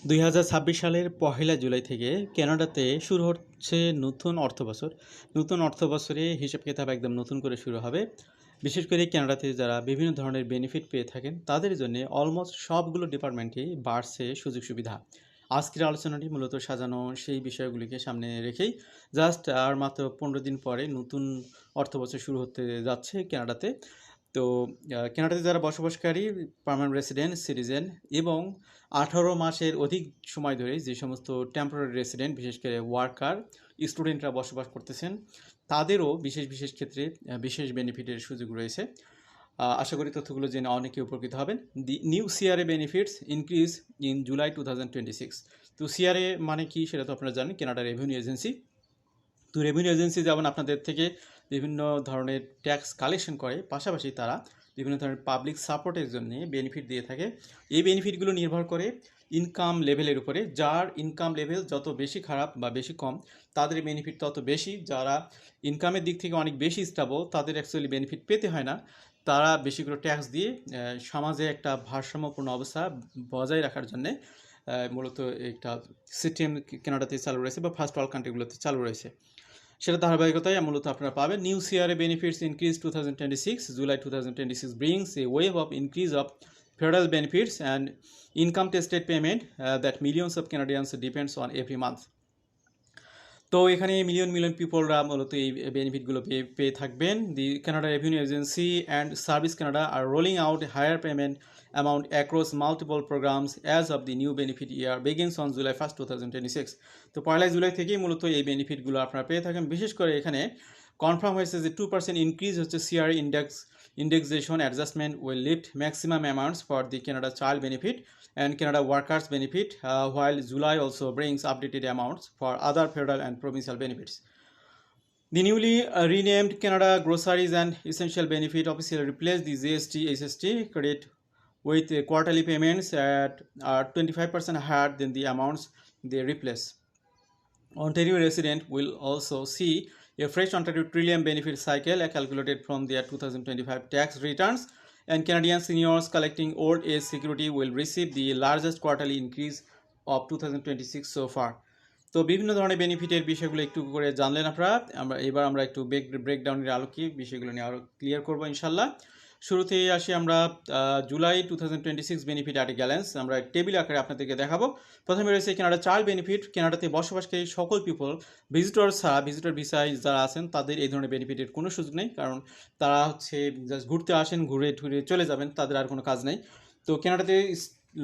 2026 সালের 1 জুলাই থেকে কানাডাতে শুরু হচ্ছে নতুন অর্থবছর। নতুন অর্থবছরে হিসাব-কিতাব একদম নতুন করে শুরু হবে। বিশেষ করে কানাডাতে যারা বিভিন্ন ধরনের বেনিফিট পেয়ে থাকেন, তাদের জন্যে অলমোস্ট সবগুলো ডিপার্টমেন্টেই বাড়ছে সুযোগ-সুবিধা। আজকের আলোচনাটি মূলত সাজানো সেই বিষয়গুলিকে সামনে রেখেই। জাস্ট আর মাত্র 15 দিন পরে নতুন অর্থবছর শুরু হতে যাচ্ছে কানাডাতে। তো কানাডাতে যারা বসবাসকারী পার্মানেন্ট রেসিডেন্ট, সিটিজেন এবং 18 মাসের অধিক সময় ধরে যে সমস্ত টেম্পোরারি রেসিডেন্ট, বিশেষ করে ওয়ার্কার, স্টুডেন্টরা বসবাস করতেছেন, তাদেরও বিশেষ ক্ষেত্রে বিশেষ বেনিফিটের সুযোগ রয়েছে। আশা করি তথ্যগুলো জেনে অনেকে উপকৃত হবেন। দি new CRA benefits increase in July 2026। তো সিআরএ মানে কি সেটা তো আপনারা জানেন, কানাডা রেভিনিউ এজেন্সি। তো রেভিনিউ এজেন্সি যেমন আপনাদের থেকে বিভিন্ন ধরনের ট্যাক্স কালেকশন করে, পাশাপাশি তারা বিভিন্ন ধরনের পাবলিক সাপোর্টের জন্য বেনিফিট দিয়ে থাকে। এই বেনিফিটগুলো নির্ভর করে ইনকাম লেভেলের উপরে। যার ইনকাম লেভেল যত বেশি খারাপ বা বেশি কম, তাদের বেনিফিট তত বেশি। যারা ইনকামের দিক থেকে অনেক বেশি স্টেবল, তাদের অ্যাকচুয়ালি বেনিফিট পেতে হয় না। তারা বেশি করে ট্যাক্স দিয়ে সমাজে একটা ভারসাম্যপূর্ণ অবস্থা বজায় রাখার জন্যে মূলত একটা সিস্টেম কানাডাতে চালু রয়েছে বা ফার্স্ট ওয়ার্ল্ড কান্ট্রিগুলোতে চালু রয়েছে। সেটা ধারাবাহিকতায় মূলত আপনারা পাবেন। New CRA benefits increase 2026 July 2026 brings a wave of increase of federal benefits and income tested payment that millions of Canadians depends on every month. তো এখানে মিলিয়ন পিপলরা মূলত এই বেনিফিটগুলো পেয়ে থাকবেন। The Canada revenue agency and service Canada are rolling out higher payment amounts across multiple programs as of the new benefit year begins on July 1, 2026। তো 1 জুলাই থেকেই মূলত এই বেনিফিটগুলো আপনারা পেয়ে থাকেন। বিশেষ করে এখানে কনফার্ম হয়েছে যে 2% ইনক্রিজ হচ্ছে CRA indexation adjustment will lift maximum amounts for the Canada Child Benefit and Canada Workers Benefit, while July also brings updated amounts for other federal and provincial benefits. The newly renamed Canada Groceries and Essential Benefit officially replaced the GST-HST credit with quarterly payments at 25% higher than the amounts they replace. Ontario residents will also see a fresh Ontario Trillium benefit cycle calculated from their 2025 tax returns, and Canadian seniors collecting old age security will receive the largest quarterly increase of 2026 so far. তো বিভিন্ন ধরনের বেনিফিটের বিষয়গুলো একটু করে জানলেন আপনারা। আমরা একটু ব্রেকডাউনের আলোকে বিষয়গুলো নিয়ে আরও ক্লিয়ার করবো ইনশাল্লাহ। শুরুতেই আসি আমরা জুলাই 2026 বেনিফিট অ্যাট গ্যালেন্স আমরা টেবিল আকারে আপনাদেরকে দেখাবো। প্রথমে রয়েছে কানাডা চাইল্ড বেনিফিট। কানাডাতে বসবাসকারী সকল পিপল, ভিজিটর ছাড়া, ভিজিটর ভিসায় যারা আছেন, তাদের এই ধরনের বেনিফিটের কোনো সুযোগ নেই, কারণ তারা হচ্ছে জাস্ট ঘুরতে আসেন, ঘুরে চলে যাবেন, তাদের আর কোনো কাজ নেই। তো কানাডাতে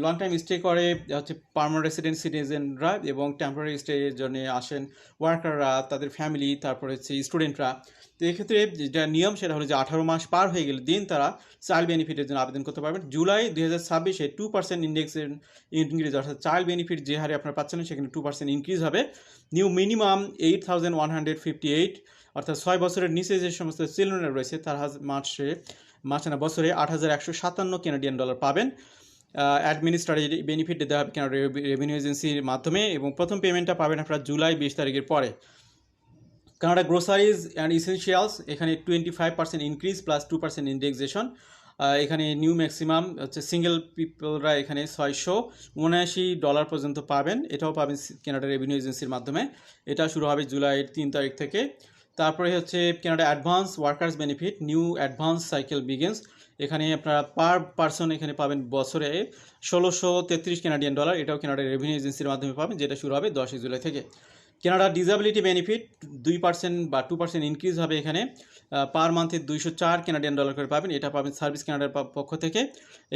লং টাইম স্টে করে হচ্ছে পার্মানেন্ট রেসিডেন্ট, সিটিজেনরা এবং টেম্পোরারি স্টের জন্য আসেন ওয়ার্কাররা, তাদের ফ্যামিলি, তারপরে হচ্ছে স্টুডেন্টরা। তো এক্ষেত্রে যেটা নিয়ম সেটা হলো যে 18 মাস পার হয়ে গেলে দিন তারা চাইল্ড বেনিফিটের জন্য আবেদন করতে পারবেন। জুলাই 2026-এ 2% ইন্ডেক্সের ইনক্রিজ, অর্থাৎ চাইল্ড বেনিফিট যে হারে আপনারা পাচ্ছেন সেখানে 2% ইনক্রিজ হবে। নিউ মিনিমাম 8,158, অর্থাৎ 6 বছরের নিচে যে সমস্ত চিলড্রেনরা রয়েছে তার বছরে 8,157 কানাডিয়ান ডলার পাবেন। অ্যাডমিনিস্ট্রেটিভ বেনিফিট দেওয়া হবে কানাডা রেভিনিউ এজেন্সির মাধ্যমে, এবং প্রথম পেমেন্টটা পাবেন আপনারা জুলাই 20 তারিখের পরে। কানাডা গ্রোসারিজ অ্যান্ড ইসেনশিয়ালস, এখানে 25% ইনক্রিজ প্লাস 2% ইন্ডেক্সেশন। এখানে নিউ ম্যাক্সিমাম হচ্ছে সিঙ্গেল পিপলরা এখানে $679 পর্যন্ত পাবেন। এটাও পাবেন কানাডা রেভিনিউ এজেন্সির মাধ্যমে। এটা শুরু হবে জুলাইয়ের 3 তারিখ থেকে। তারপরে হচ্ছে Canada advance workers benefit, new advance cycle begins. এখানে আপনারা পার পারসন এখানে পাবেন বছরে $1,633 কানাডিয়ান ডলার। এটাও কানাডা রেভিনিউ এজেন্সির মাধ্যমে পাবেন, যেটা শুরু হবে 10 জুলাই থেকে। কানাডা ডিসএবিলিটি বেনিফিট 2% বা 2% ইনক্রিজ হবে এখানে। পার মান্থে $204 কানাডিয়ান ডলার করে পাবেন। এটা পাবেন সার্ভিস কানাডার পক্ষ থেকে।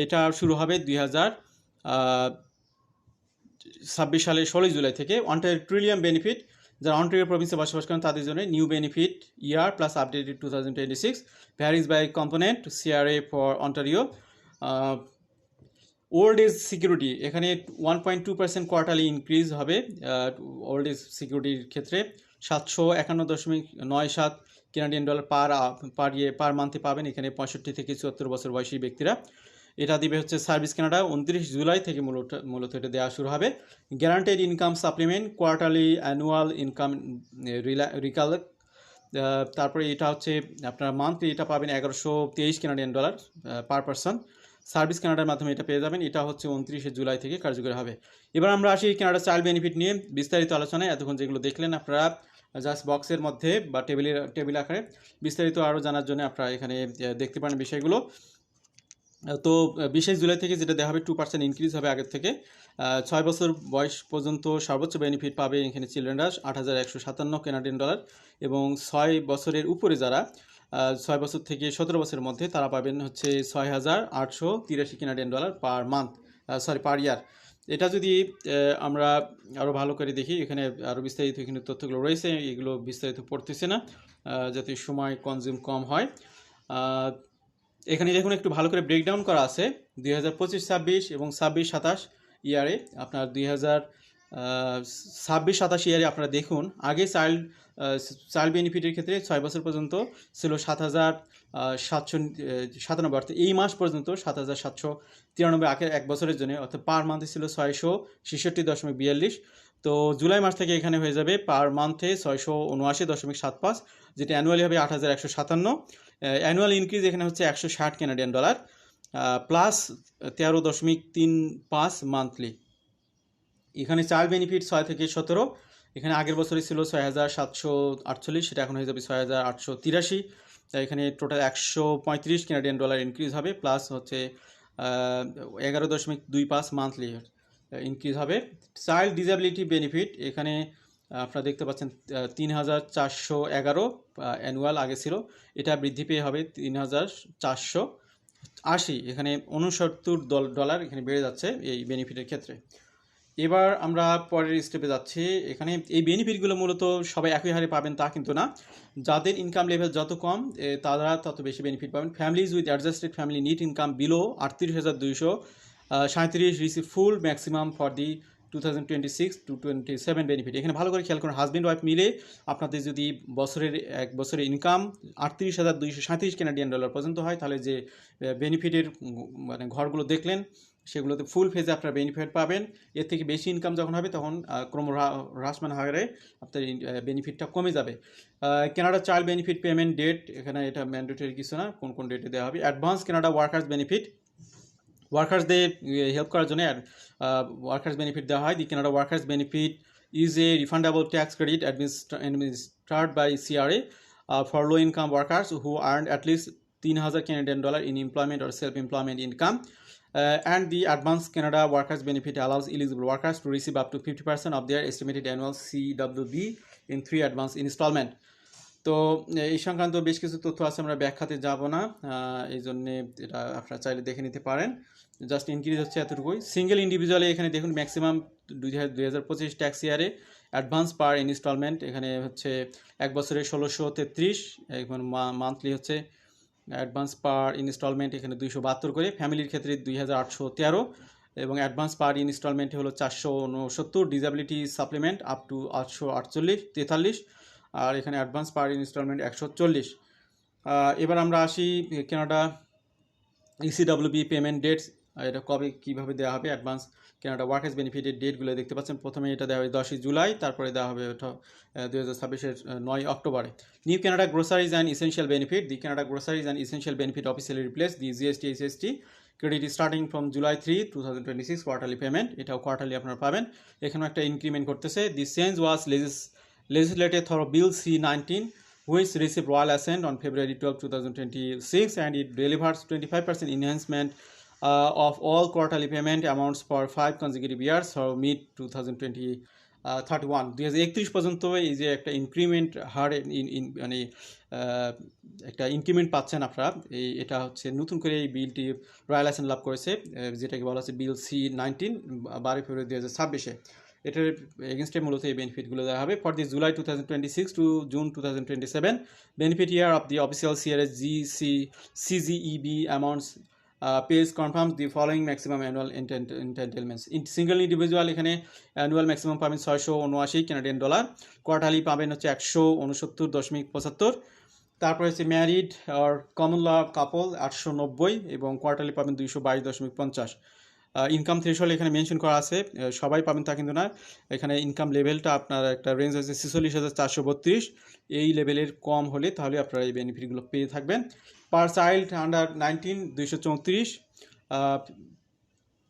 এটা শুরু হবে 2026 সালের 16 জুলাই থেকে। অন্টারিও ট্রিলিয়াম বেনিফিট, যারা অন্টারিও প্রভিন্সে বসবাস করেন তাদের জন্য new benefit year plus updated 2026 varies by component CRA for Ontario. Old age security, এখানে 1.2% কোয়ার্টারলি ইনক্রিজ হবে ওল্ড এজ সিকিউরিটির ক্ষেত্রে। 751.97 কানাডিয়ান ডলার পার মান্থে পাবেন এখানে 65 থেকে 74 বছর বয়সী ব্যক্তিরা। এটা দিবে হচ্ছে সার্ভিস কানাডা। 29 জুলাই থেকে মূলত এটা দেওয়া শুরু হবে। Guaranteed income supplement, quarterly annual income recollect. তারপরে এটা হচ্ছে আপনার মান্থলি এটা পাবেন $1,123 Canadian dollar per person. Service কানাডার মাধ্যমে এটা পেয়ে যাবেন। এটা হচ্ছে 29 জুলাই থেকে কার্যকরী হবে। এবার আমরা আসি কানাডা চাইল্ড বেনিফিট নিয়ে বিস্তারিত আলোচনায়। এতক্ষণ যেগুলো দেখলেন আপনারা জাস্ট বক্সের মধ্যে বা টেবিল আকারে, বিস্তারিত আরও জানার জন্য আপনারা এখানে দেখতে পারেন বিষয়গুলো। তো 20 জুলাই থেকে যেটা দেওয়া হবে 2% ইনক্রিজ হবে আগের থেকে। 6 বছর বয়স পর্যন্ত সর্বোচ্চ বেনিফিট পাবে এখানে চিলড্রেনরা 8,157 কানাডিয়ান ডলার, এবং 6 বছরের উপরে যারা 6 বছর থেকে 17 বছরের মধ্যে তারা পাবেন হচ্ছে 6,883 কানাডিয়ান ডলার পার মান্থ, পার ইয়ার। এটা যদি আমরা আরও ভালো করে দেখি, এখানে আরও বিস্তারিত এখানে তথ্যগুলো রয়েছে, এগুলো বিস্তারিত পড়তেছে না যাতে সময় কনজিউম কম হয়। এখানে দেখুন একটু ভালো করে ব্রেকডাউন করা আছে 2025-26 এবং 26-27 ইয়ারে। আপনার 2026-27 ইয়ারে আপনারা দেখুন, আগে চাইল্ড বেনিফিটের ক্ষেত্রে 6 বছর পর্যন্ত ছিল 7,797, অর্থাৎ এই মাস পর্যন্ত 7,793 আগের এক বছরের জন্য, অর্থাৎ পার মান্থে ছিল 666.42। তো জুলাই মাস থেকে এখানে হয়ে যাবে পার মান্থে 679.75, যেটা অ্যানুয়ালি হবে 8,157। অ্যানুয়াল ইনক্রিজ এখানে হচ্ছে 160 কানাডিয়ান ডলার প্লাস 13.35 মান্থলি। এখানে চাইল্ড বেনিফিট 6 থেকে 17, এখানে আগের বছরই ছিল 6,748, সেটা এখন হয়ে যাবে 6,883। এখানে টোটাল 135 কানাডিয়ান ডলার ইনক্রিজ হবে, প্লাস হচ্ছে 11.25 মান্থলি ইনক্রিজ হবে। চাইল্ড ডিসেবিলিটি বেনিফিট এখানে আপনারা দেখতে পাচ্ছেন 3,411 অ্যানুয়াল আগে ছিল, এটা বৃদ্ধি পেয়ে হবে 3,480, এখানে $69 এখানে বেড়ে যাচ্ছে এই বেনিফিটের ক্ষেত্রে। এবার আমরা পরের স্টেপে যাচ্ছি। এখানে এই বেনিফিটগুলো মূলত সবাই একই হারে পাবেন তা কিন্তু না, যাদের ইনকাম লেভেল যত কম তারা তত বেশি বেনিফিট পাবেন। Families with adjusted family NEET income below 38,237 receive full maximum for the 2026-27 benefit. এখানে ভালো করে খেয়াল করুন, হাজব্যান্ড ওয়াইফ মিলে আপনাদের যদি এক বছরের ইনকাম 38,237 কানাডিয়ান ডলার পর্যন্ত হয়, তাহলে যে বেনিফিটের মানে ঘরগুলো দেখলেন সেগুলোতে ফুল ফেজে আপনারা বেনিফিট পাবেন। এর থেকে বেশি ইনকাম যখন হবে তখন হ্রাসমান হারে আপনার বেনিফিটটা কমে যাবে। Canada child benefit payment date, এখানে এটা ম্যান্ডেটরি কিছু না, কোন কোন ডেটে দেওয়া হবে। অ্যাডভান্স কানাডা ওয়ার্কার্স বেনিফিট, ওয়ার্কার্সদের হেল্প করার জন্য ওয়ার্কার্স বেনিফিট দেওয়া হয়। The Canada workers benefit is a refundable tax credit administered by CRA for low income workers who earned at least 3,000 Canadian dollar in employment or self-employment income. And the Advanced Canada Workers Benefit allows eligible workers to receive up to 50% of their estimated annual CWB in 3 advance installment. তো এই সংক্রান্ত বেশ কিছু তথ্য আছে, আমরা ব্যাখ্যাতে যাব না, এই জন্যে এটা আপনারা চাইলে দেখে নিতে পারেন। জাস্ট ইনক্রিজ হচ্ছে এতটুকুই। সিঙ্গেল ইন্ডিভিজুয়ালে এখানে দেখুন ম্যাক্সিমাম 2025 ট্যাক্স ইয়ারে অ্যাডভান্স পার ইনস্টলমেন্ট এখানে হচ্ছে এক বছরে 1,633, এখন মান্থলি হচ্ছে অ্যাডভান্স পার ইনস্টলমেন্ট এখানে 272 করে। ফ্যামিলির ক্ষেত্রে 2,813, এবং অ্যাডভান্স পার ইনস্টলমেন্টে হলো 469। ডিসেবিলিটি সাপ্লিমেন্ট আপ টু 843, আর এখানে অ্যাডভান্স পার ইনস্টলমেন্ট 140। এবার আমরা আসি কানাডা ECWB পেমেন্ট ডেটস, এটা কবে কীভাবে দেওয়া হবে। অ্যাডভান্স কানাডা ওয়ার্কার্স বেনিফিটের ডেটগুলো দেখতে পাচ্ছেন। প্রথমে এটা দেওয়া হবে 10 জুলাই, তারপরে দেওয়া হবে ওটা 2026-এর 9 অক্টোবরে। New Canada groceries and essential benefit, the Canada groceries and essential benefit officially replace the GST SST credit starting from July 3, 2026 quarterly payment, এটাও কোয়ার্টারলি আপনারা পাবেন। এখানেও একটা ইনক্রিমেন্ট করতেছে। The change was legislated through Bill C-19, which received royal assent on February 12, 2026, and it delivers 25% enhancement of all quarterly payment amounts for 5 consecutive years for mid-2031. 2031 পর্যন্ত এই যে একটা ইনক্রিমেন্ট হার মানে একটা ইনক্রিমেন্ট পাচ্ছেন আপনারা, এটা হচ্ছে নতুন করে এই বিলটি রয়্যাল অ্যাসেন্ট লাভ করেছে, যেটাকে বলা হচ্ছে বিল C-19, 12 ফেব্রুয়ারি 2026-এ। এটার এগেনস্টে মূলত এই বেনিফিটগুলো দেওয়া হবে। For the July 2026 to June 2027 benefit year of the official CRS CGEB amounts page confirms the following maximum annual entitlements. Single individual এখানে অ্যানুয়াল ম্যাক্সিমাম পাবেন 679 কানাডিয়ান ডলার, কোয়ার্টারলি পাবেন হচ্ছে 169.75, তারপরে হচ্ছে ম্যারিড আর কমন ল কাপল 890, এবং কোয়ার্টারলি পাবেন 222.50। ইনকাম থ্রেশহোল্ড এখানে mention করা আছে, সবাই পাবেন তা কিন্তু না। এখানে ইনকাম লেভেলটা আপনার একটা রেঞ্জ আছে 46,432, এই লেভেলের কম হলে তাহলে আপনারা এই বেনিফিটগুলো পেয়ে থাকবেন। পার চাইল্ড আন্ডার 19 234,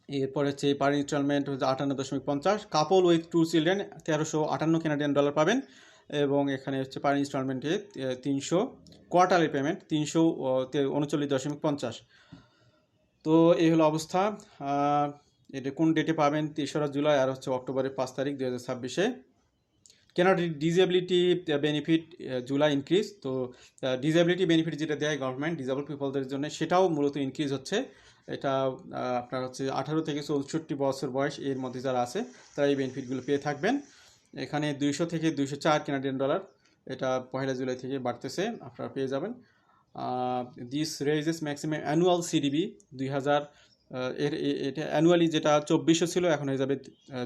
এরপর হচ্ছে পার ইনস্টলমেন্ট হচ্ছে 58.50। কাপল উইথ 2 চিলড্রেন 1358 কানাডিয়ান ডলার পাবেন, এবং এখানে হচ্ছে পার ইনস্টলমেন্টে 300 কোয়ার্টারলি পেমেন্ট 339.50। তো এই হলো অবস্থা। এটা কোন ডেটে পাবেন? 3রা জুলাই আর হচ্ছে অক্টোবরের 5 তারিখ 2026-এ। Canada disability benefit July increase. তো ডিসেবিলিটি বেনিফিট যেটা দেয় গভর্নমেন্ট ডিসেবল পিপলদের জন্য, সেটাও মূলত ইনক্রিজ হচ্ছে। এটা আপনার হচ্ছে 18 থেকে 64 বছর বয়স এর মধ্যে যারা আছে তারা এই বেনিফিটগুলো পেয়ে থাকবেন। এখানে 200 থেকে 204 কানাডিয়ান ডলার, এটা 1 জুলাই থেকে বাড়তেছে, আপনারা পেয়ে যাবেন। দিস রেইজেস ম্যাক্সিমাম অ্যানুয়াল সিডিবি 2000, এটা অ্যানুয়ালি যেটা 2400 ছিল এখন হয়ে যাবে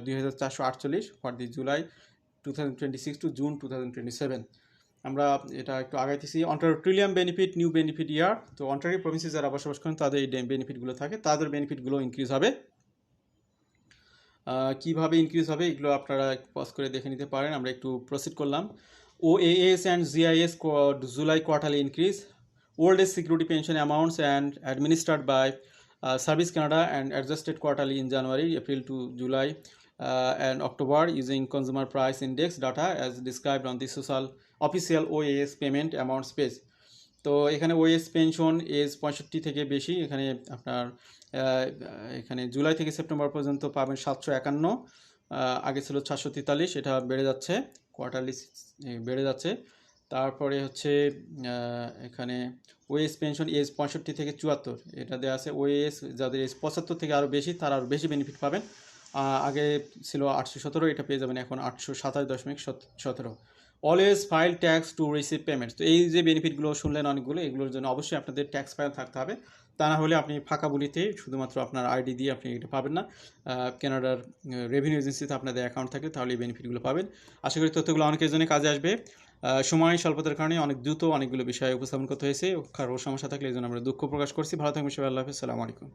2448 for the July 2026 to June 2027। আমরা এটা একটু আগাইতেছি। অন্টারিও বেনিফিট নিউ বেনিফিট ইয়ার। তো অন্টারিও প্রভিন্সে যারা বসবাস করেন তাদের এই বেনিফিটগুলো থাকে, তাদের বেনিফিটগুলো ইনক্রিজ হবে। কীভাবে ইনক্রিজ হবে এগুলো আপনারা পজ করে দেখে নিতে পারেন। আমরা একটু প্রসিড করলাম। OAS and GIS July quarterly increase. Old age security pension amounts and administered by Service Canada and adjusted quarterly in January, April to July and October using consumer price index data as described on the official OAS payment amounts page. তো এখানে OS pension age 65 থেকে বেশি, এখানে আপনার এখানে জুলাই থেকে September পর্যন্ত পাবেন 751, আগে ছিল 743, এটা বেড়ে যাচ্ছে, কোয়ার্টারলি বেড়ে যাচ্ছে। তারপরে হচ্ছে এখানে ওএস পেনশন এজ 65 থেকে 74, এটা দেওয়া আছে। ওএস যাদের এজ 75 থেকে আরও বেশি তারা আরও বেশি বেনিফিট পাবেন। আগে ছিল 817, এটা পেয়ে যাবেন এখন 827.17। Always file tax to receive payments. তো এই যে বেনিফিটগুলো শুনলেন অনেকগুলো, এগুলোর জন্য অবশ্যই আপনাদের ট্যাক্স ফাইল থাকতে হবে, তা না হলে আপনি ফাঁকা বলিতে শুধুমাত্র আপনার আইডি দিয়ে আপনি এটা পাবেন না। কানাডার রেভিনিউ এজেন্সিতে আপনাদের অ্যাকাউন্ট থাকে, তাহলে এই বেনিফিটগুলো পাবেন। আশা করি তথ্যগুলো অনেকের জন্য কাজে আসবে। সময় স্বল্পতার কারণে অনেক দ্রুত অনেকগুলো বিষয় উপস্থাপন করতে হয়েছে, কারো সমস্যা থাকলে এই জন্য আমরা দুঃখ প্রকাশ করছি। ভালো থাকবেন সবাই, আল্লাহ হাফেজ, আসসালামু আলাইকুম।